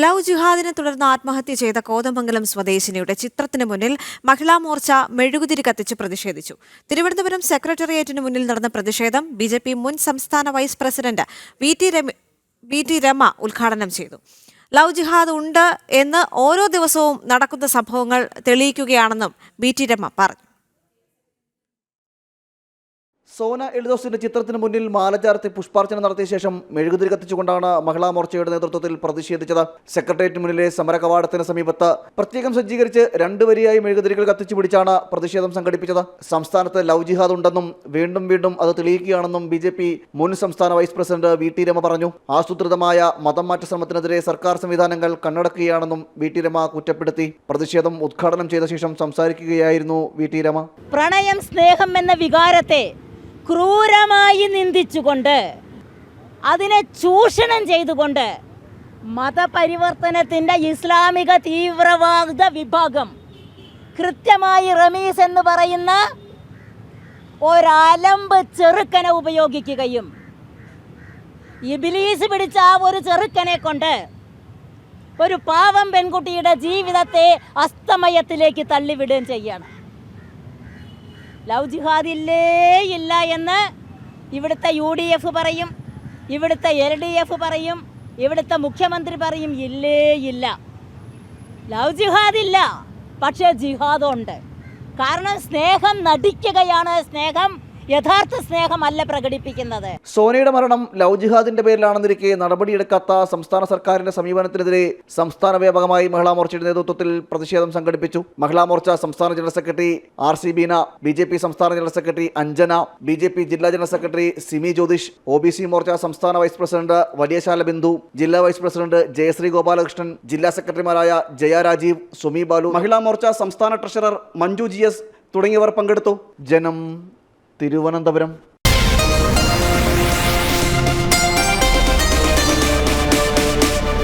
Love ജിഹാദിനെ തുടർന്ന് ആത്മഹത്യ ചെയ്ത കോതമംഗലം സ്വദേശിനിയുടെ ചിത്രത്തിന് മുന്നിൽ മഹിളാ മോർച്ച മെഴുകുതിരി കത്തിച്ച് പ്രതിഷേധിച്ചു. തിരുവനന്തപുരം സെക്രട്ടേറിയറ്റിന് മുന്നിൽ നടന്ന പ്രതിഷേധം ബിജെപി മുൻ സംസ്ഥാന vice president V T Rama ഉദ്ഘാടനം ചെയ്തു. ലവ് ജിഹാദ് ഉണ്ട് എന്ന് ഓരോ ദിവസവും നടക്കുന്ന സംഭവങ്ങൾ തെളിയിക്കുകയാണെന്നും വി ടി രമ പറഞ്ഞു. സോന എൽദോസിന്റെ ചിത്രത്തിന് മുന്നിൽ മാലചാർത്തി പുഷ്പാർച്ചന നടത്തിയ ശേഷം മെഴുകുതിരി കത്തിച്ചുകൊണ്ടാണ് മഹിളാ മോർച്ചയുടെ നേതൃത്വത്തിൽ പ്രതിഷേധിച്ചത്. സെക്രട്ടേറിയറ്റ് മുന്നിലെ സമര കവാടത്തിന് സമീപത്ത് പ്രത്യേകം സജ്ജീകരിച്ച് 2 വരിയായി മെഴുകുതിരികൾ കത്തിച്ചു പിടിച്ചാണ് പ്രതിഷേധം സംഘടിപ്പിച്ചത്. സംസ്ഥാനത്ത് ലവ് ജിഹാദ് ഉണ്ടെന്നും വീണ്ടും വീണ്ടും അത് തെളിയിക്കുകയാണെന്നും ബിജെപി മുൻ സംസ്ഥാന vice president V T Rama പറഞ്ഞു. ആസൂത്രിതമായ മതം മാറ്റ ശ്രമത്തിനെതിരെ സർക്കാർ സംവിധാനങ്ങൾ കണ്ണടക്കുകയാണെന്നും വി ടി രമ കുറ്റപ്പെടുത്തി. പ്രതിഷേധം ഉദ്ഘാടനം ചെയ്ത ശേഷം സംസാരിക്കുകയായിരുന്നു വി ടി രമ. പ്രണയം, സ്നേഹം എന്ന വികാരത്തെ ക്രൂരമായി നിന്ദിച്ചുകൊണ്ട്, അതിനെ ചൂഷണം ചെയ്തുകൊണ്ട് മതപരിവർത്തനത്തിൻ്റെ ഇസ്ലാമിക തീവ്രവാദ വിഭാഗം കൃത്യമായി റമീസ് എന്ന് പറയുന്ന ഒരലമ്പ് ചെറുക്കനെ ഉപയോഗിക്കുകയും ഇബ്ലീസ് പിടിച്ച ആ ഒരു ചെറുക്കനെ കൊണ്ട് ഒരു പാവം പെൺകുട്ടിയുടെ ജീവിതത്തെ അസ്തമയത്തിലേക്ക് തള്ളിവിടുകയും ചെയ്യണം. ലവ് ജിഹാദ് ഇല്ല എന്ന് ഇവിടുത്തെ UDF പറയും, ഇവിടുത്തെ LDF പറയും, ഇവിടുത്തെ മുഖ്യമന്ത്രി പറയും. ഇല്ല, ലവ് ജിഹാദ് ഇല്ല, പക്ഷേ ജിഹാദുണ്ട്. കാരണം സ്നേഹം നടിക്കുകയാണ്, സ്നേഹം യഥാർത്ഥ സ്നേഹമല്ല പ്രകടിപ്പിക്കുന്നത്. സോനയുടെ മരണം ലവ് ജിഹാദിന്റെ പേരിലാണെന്നിരിക്കെ നടപടിയെടുക്കാത്ത സംസ്ഥാന സർക്കാരിന്റെ സമീപനത്തിനെതിരെ സംസ്ഥാന വ്യാപകമായി മഹിളാ മോർച്ചയുടെ നേതൃത്വത്തിൽ പ്രതിഷേധം സംഘടിപ്പിച്ചു. മഹിളാ മോർച്ച സംസ്ഥാന general secretary RC Beena, BJP സംസ്ഥാന ജനറൽ സെക്രട്ടറി അഞ്ജന, BJP ജില്ലാ general secretary Simi Jyothish, OBC Morcha സംസ്ഥാന വൈസ് പ്രസിഡന്റ് വലിയശാല ബിന്ദു, ജില്ലാ വൈസ് പ്രസിഡന്റ് ജയശ്രീ ഗോപാലകൃഷ്ണൻ, ജില്ലാ സെക്രട്ടറിമാരായ ജയ രാജീവ്, സുമി ബാലു, മഹിളാ മോർച്ച സംസ്ഥാന ട്രഷറർ മഞ്ജു GS തുടങ്ങിയവർ പങ്കെടുത്തു. ജനം, തിരുവനന്തപുരം.